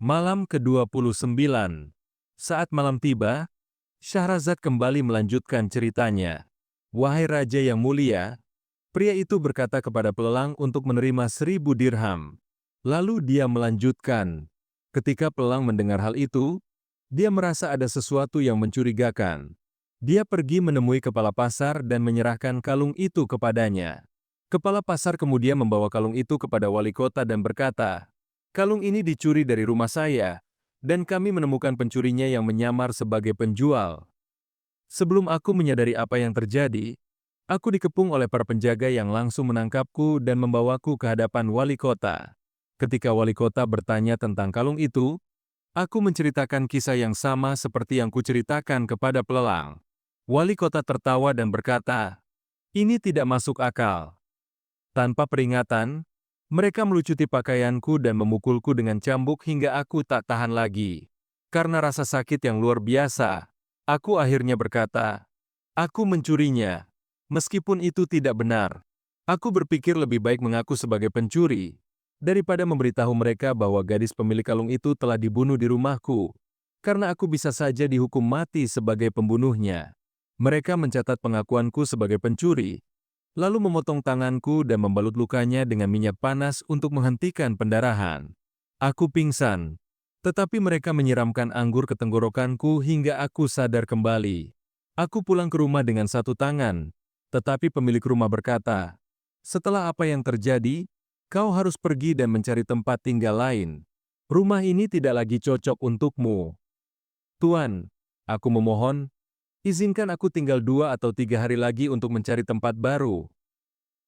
Malam ke-29. Saat malam tiba, Syahrazad kembali melanjutkan ceritanya. Wahai Raja yang mulia, pria itu berkata kepada pelelang untuk menerima 1.000 dirham. Lalu dia melanjutkan. Ketika pelelang mendengar hal itu, dia merasa ada sesuatu yang mencurigakan. Dia pergi menemui kepala pasar dan menyerahkan kalung itu kepadanya. Kepala pasar kemudian membawa kalung itu kepada wali kota dan berkata, "Kalung ini dicuri dari rumah saya, dan kami menemukan pencurinya yang menyamar sebagai penjual. Sebelum aku menyadari apa yang terjadi, aku dikepung oleh para penjaga yang langsung menangkapku dan membawaku ke hadapan wali kota. Ketika wali kota bertanya tentang kalung itu, aku menceritakan kisah yang sama seperti yang kuceritakan kepada pelelang. Wali kota tertawa dan berkata, "Ini tidak masuk akal." Tanpa peringatan, mereka melucuti pakaianku dan memukulku dengan cambuk hingga aku tak tahan lagi. Karena rasa sakit yang luar biasa, aku akhirnya berkata, "Aku mencurinya." Meskipun itu tidak benar, aku berpikir lebih baik mengaku sebagai pencuri, daripada memberitahu mereka bahwa gadis pemilik kalung itu telah dibunuh di rumahku, karena aku bisa saja dihukum mati sebagai pembunuhnya. Mereka mencatat pengakuanku sebagai pencuri, lalu memotong tanganku dan membalut lukanya dengan minyak panas untuk menghentikan pendarahan. Aku pingsan, tetapi mereka menyiramkan anggur ke tenggorokanku hingga aku sadar kembali. Aku pulang ke rumah dengan satu tangan, tetapi pemilik rumah berkata, "Setelah apa yang terjadi, kau harus pergi dan mencari tempat tinggal lain. Rumah ini tidak lagi cocok untukmu." "Tuan, aku memohon, izinkan aku tinggal 2 atau 3 hari lagi untuk mencari tempat baru."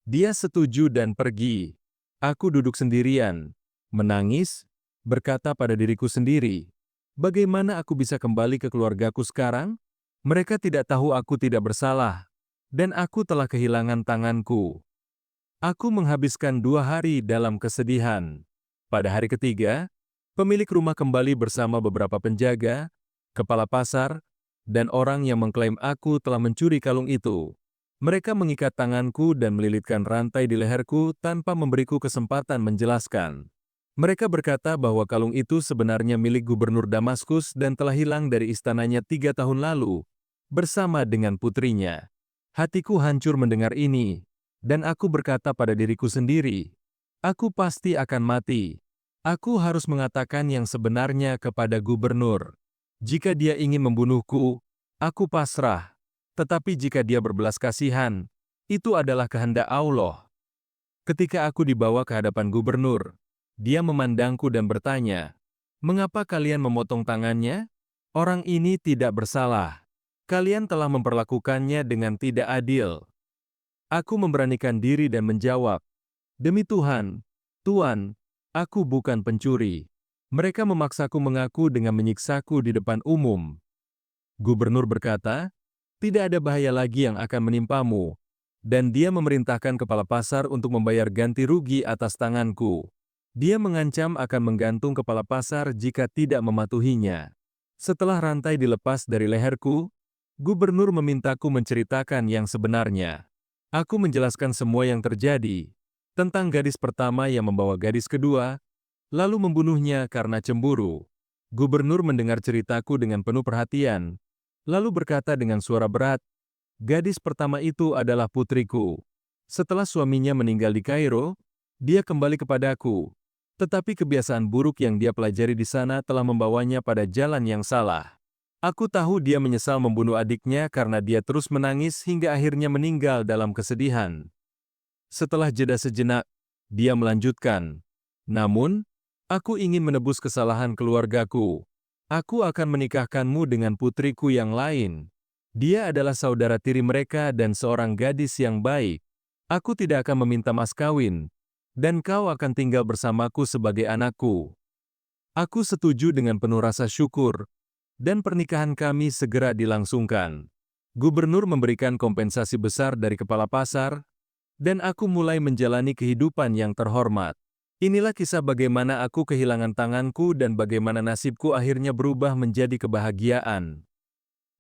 Dia setuju dan pergi. Aku duduk sendirian, menangis, berkata pada diriku sendiri, "Bagaimana aku bisa kembali ke keluargaku sekarang? Mereka tidak tahu aku tidak bersalah, dan aku telah kehilangan tanganku." Aku menghabiskan 2 hari dalam kesedihan. Pada hari ketiga, pemilik rumah kembali bersama beberapa penjaga, kepala pasar, dan orang yang mengklaim aku telah mencuri kalung itu. Mereka mengikat tanganku dan melilitkan rantai di leherku tanpa memberiku kesempatan menjelaskan. Mereka berkata bahwa kalung itu sebenarnya milik Gubernur Damaskus dan telah hilang dari istananya 3 tahun lalu, bersama dengan putrinya. Hatiku hancur mendengar ini, dan aku berkata pada diriku sendiri, "Aku pasti akan mati. Aku harus mengatakan yang sebenarnya kepada gubernur. Jika dia ingin membunuhku, aku pasrah. Tetapi jika dia berbelas kasihan, itu adalah kehendak Allah." Ketika aku dibawa ke hadapan gubernur, dia memandangku dan bertanya, "Mengapa kalian memotong tangannya? Orang ini tidak bersalah. Kalian telah memperlakukannya dengan tidak adil." Aku memberanikan diri dan menjawab, "Demi Tuhan, Tuan, aku bukan pencuri." Mereka memaksaku mengaku dengan menyiksaku di depan umum. Gubernur berkata, "Tidak ada bahaya lagi yang akan menimpamu." Dan dia memerintahkan kepala pasar untuk membayar ganti rugi atas tanganku. Dia mengancam akan menggantung kepala pasar jika tidak mematuhinya. Setelah rantai dilepas dari leherku, gubernur memintaku menceritakan yang sebenarnya. Aku menjelaskan semua yang terjadi, tentang gadis pertama yang membawa gadis kedua, lalu membunuhnya karena cemburu. Gubernur mendengar ceritaku dengan penuh perhatian, lalu berkata dengan suara berat, "Gadis pertama itu adalah putriku. Setelah suaminya meninggal di Kairo, dia kembali kepadaku. Tetapi kebiasaan buruk yang dia pelajari di sana telah membawanya pada jalan yang salah. Aku tahu dia menyesal membunuh adiknya karena dia terus menangis hingga akhirnya meninggal dalam kesedihan." Setelah jeda sejenak, dia melanjutkan, "Namun, aku ingin menebus kesalahan keluargaku. Aku akan menikahkanmu dengan putriku yang lain. Dia adalah saudara tiri mereka dan seorang gadis yang baik. Aku tidak akan meminta mas kawin, dan kau akan tinggal bersamaku sebagai anakku." Aku setuju dengan penuh rasa syukur, dan pernikahan kami segera dilangsungkan. Gubernur memberikan kompensasi besar dari kepala pasar, dan aku mulai menjalani kehidupan yang terhormat. Inilah kisah bagaimana aku kehilangan tanganku dan bagaimana nasibku akhirnya berubah menjadi kebahagiaan.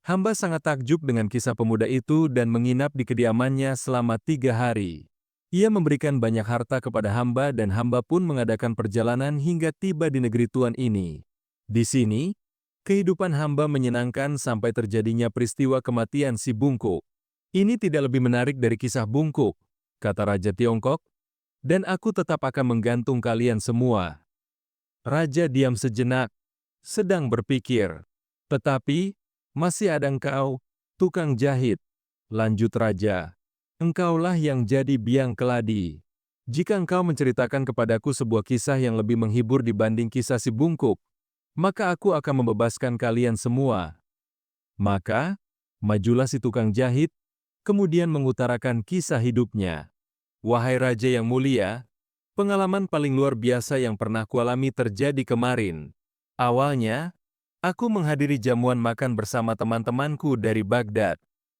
Hamba sangat takjub dengan kisah pemuda itu dan menginap di kediamannya selama 3 hari. Ia memberikan banyak harta kepada hamba dan hamba pun mengadakan perjalanan hingga tiba di negeri Tuan ini. Di sini, kehidupan hamba menyenangkan sampai terjadinya peristiwa kematian si bungkuk. Ini tidak lebih menarik dari kisah bungkuk, kata Raja Tiongkok, dan aku tetap akan menggantung kalian semua. Raja diam sejenak, sedang berpikir. Tetapi, masih ada engkau, tukang jahit. Lanjut Raja. Engkaulah yang jadi biang keladi. Jika engkau menceritakan kepadaku sebuah kisah yang lebih menghibur dibanding kisah si bungkuk, maka aku akan membebaskan kalian semua. Maka, majulah si tukang jahit, kemudian mengutarakan kisah hidupnya. Wahai Raja yang mulia, pengalaman paling luar biasa yang pernah kualami terjadi kemarin. Awalnya, aku menghadiri jamuan makan bersama teman-temanku dari Baghdad.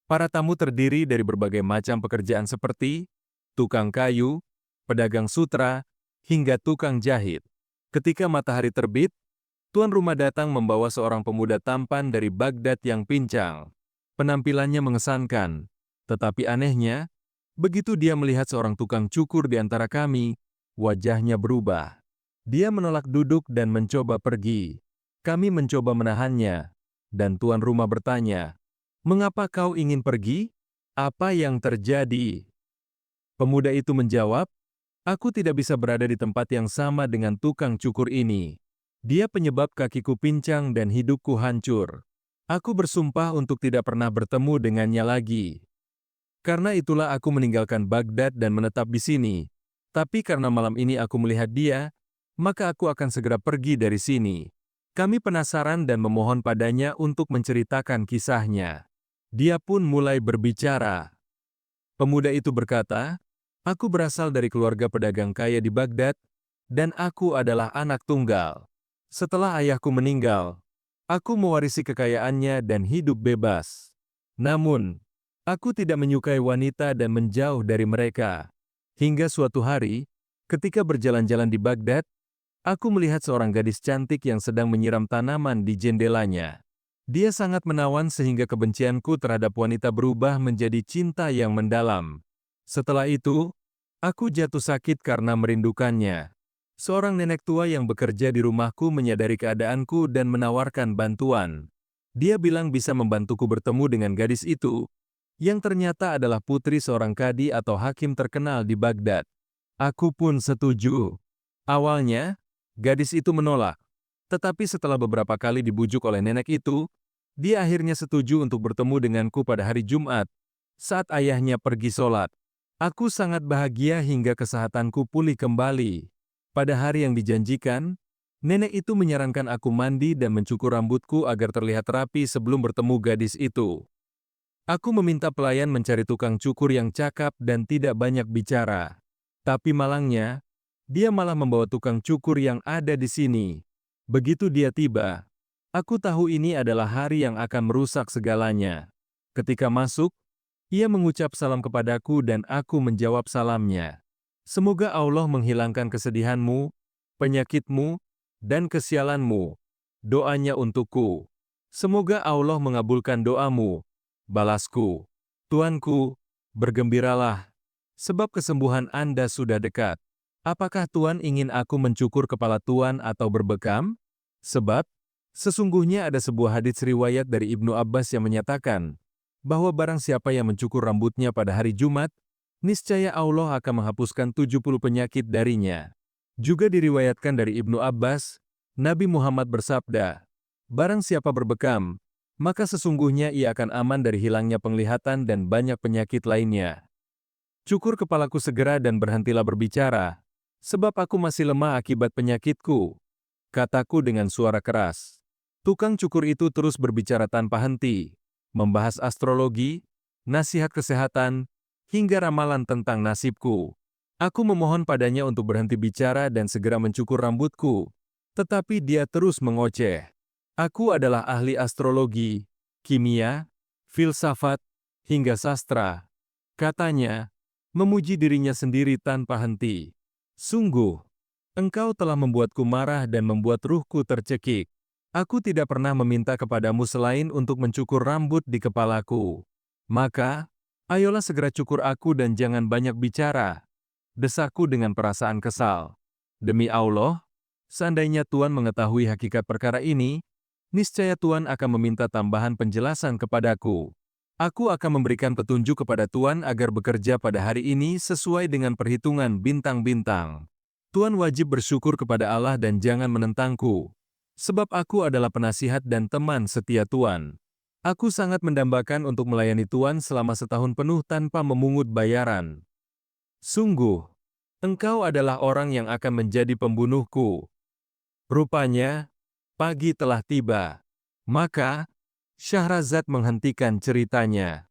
Para tamu terdiri dari berbagai macam pekerjaan seperti tukang kayu, pedagang sutra, hingga tukang jahit. Ketika matahari terbit, tuan rumah datang membawa seorang pemuda tampan dari Baghdad yang pincang. Penampilannya mengesankan, tetapi anehnya, begitu dia melihat seorang tukang cukur di antara kami, wajahnya berubah. Dia menolak duduk dan mencoba pergi. Kami mencoba menahannya, dan tuan rumah bertanya, "Mengapa kau ingin pergi? Apa yang terjadi?" Pemuda itu menjawab, "Aku tidak bisa berada di tempat yang sama dengan tukang cukur ini. Dia penyebab kakiku pincang dan hidupku hancur. Aku bersumpah untuk tidak pernah bertemu dengannya lagi. Karena itulah aku meninggalkan Baghdad dan menetap di sini. Tapi karena malam ini aku melihat dia, maka aku akan segera pergi dari sini." Kami penasaran dan memohon padanya untuk menceritakan kisahnya. Dia pun mulai berbicara. Pemuda itu berkata, "Aku berasal dari keluarga pedagang kaya di Baghdad, dan aku adalah anak tunggal. Setelah ayahku meninggal, aku mewarisi kekayaannya dan hidup bebas. Namun, aku tidak menyukai wanita dan menjauh dari mereka. Hingga suatu hari, ketika berjalan-jalan di Baghdad, aku melihat seorang gadis cantik yang sedang menyiram tanaman di jendelanya. Dia sangat menawan sehingga kebencianku terhadap wanita berubah menjadi cinta yang mendalam. Setelah itu, aku jatuh sakit karena merindukannya. Seorang nenek tua yang bekerja di rumahku menyadari keadaanku dan menawarkan bantuan. Dia bilang bisa membantuku bertemu dengan gadis itu, yang ternyata adalah putri seorang kadi atau hakim terkenal di Baghdad. Aku pun setuju. Awalnya, gadis itu menolak. Tetapi setelah beberapa kali dibujuk oleh nenek itu, dia akhirnya setuju untuk bertemu denganku pada hari Jumat, saat ayahnya pergi sholat. Aku sangat bahagia hingga kesehatanku pulih kembali. Pada hari yang dijanjikan, nenek itu menyarankan aku mandi dan mencukur rambutku agar terlihat rapi sebelum bertemu gadis itu. Aku meminta pelayan mencari tukang cukur yang cakap dan tidak banyak bicara. Tapi malangnya, dia malah membawa tukang cukur yang ada di sini. Begitu dia tiba, aku tahu ini adalah hari yang akan merusak segalanya. Ketika masuk, ia mengucap salam kepadaku dan aku menjawab salamnya. "Semoga Allah menghilangkan kesedihanmu, penyakitmu, dan kesialanmu. Doanya untukku. Semoga Allah mengabulkan doamu. Balasku. Tuanku, bergembiralah, sebab kesembuhan Anda sudah dekat." Apakah Tuan ingin aku mencukur kepala Tuan atau berbekam? Sebab, sesungguhnya ada sebuah hadits riwayat dari Ibnu Abbas yang menyatakan, bahwa barang siapa yang mencukur rambutnya pada hari Jumat, niscaya Allah akan menghapuskan 70 penyakit darinya. Juga diriwayatkan dari Ibnu Abbas, Nabi Muhammad bersabda, "Barang siapa berbekam, maka sesungguhnya ia akan aman dari hilangnya penglihatan dan banyak penyakit lainnya. Cukur kepalaku segera dan berhentilah berbicara, sebab aku masih lemah akibat penyakitku," kataku dengan suara keras. Tukang cukur itu terus berbicara tanpa henti, membahas astrologi, nasihat kesehatan, hingga ramalan tentang nasibku. Aku memohon padanya untuk berhenti bicara dan segera mencukur rambutku, tetapi dia terus mengoceh. Aku adalah ahli astrologi, kimia, filsafat, hingga sastra, katanya, memuji dirinya sendiri tanpa henti. "Sungguh, engkau telah membuatku marah dan membuat ruhku tercekik. Aku tidak pernah meminta kepadamu selain untuk mencukur rambut di kepalaku. Maka, ayolah segera cukur aku dan jangan banyak bicara," desakku dengan perasaan kesal. "Demi Allah, Seandainya Tuan mengetahui hakikat perkara ini, niscaya Tuan akan meminta tambahan penjelasan kepadaku. Aku akan memberikan petunjuk kepada Tuan agar bekerja pada hari ini sesuai dengan perhitungan bintang-bintang. Tuan wajib bersyukur kepada Allah dan jangan menentangku. Sebab aku adalah penasihat dan teman setia Tuan. Aku sangat mendambakan untuk melayani Tuan selama setahun penuh tanpa memungut bayaran. Sungguh, engkau adalah orang yang akan menjadi pembunuhku. Rupanya, pagi telah tiba. Maka, Syahrazad menghentikan ceritanya.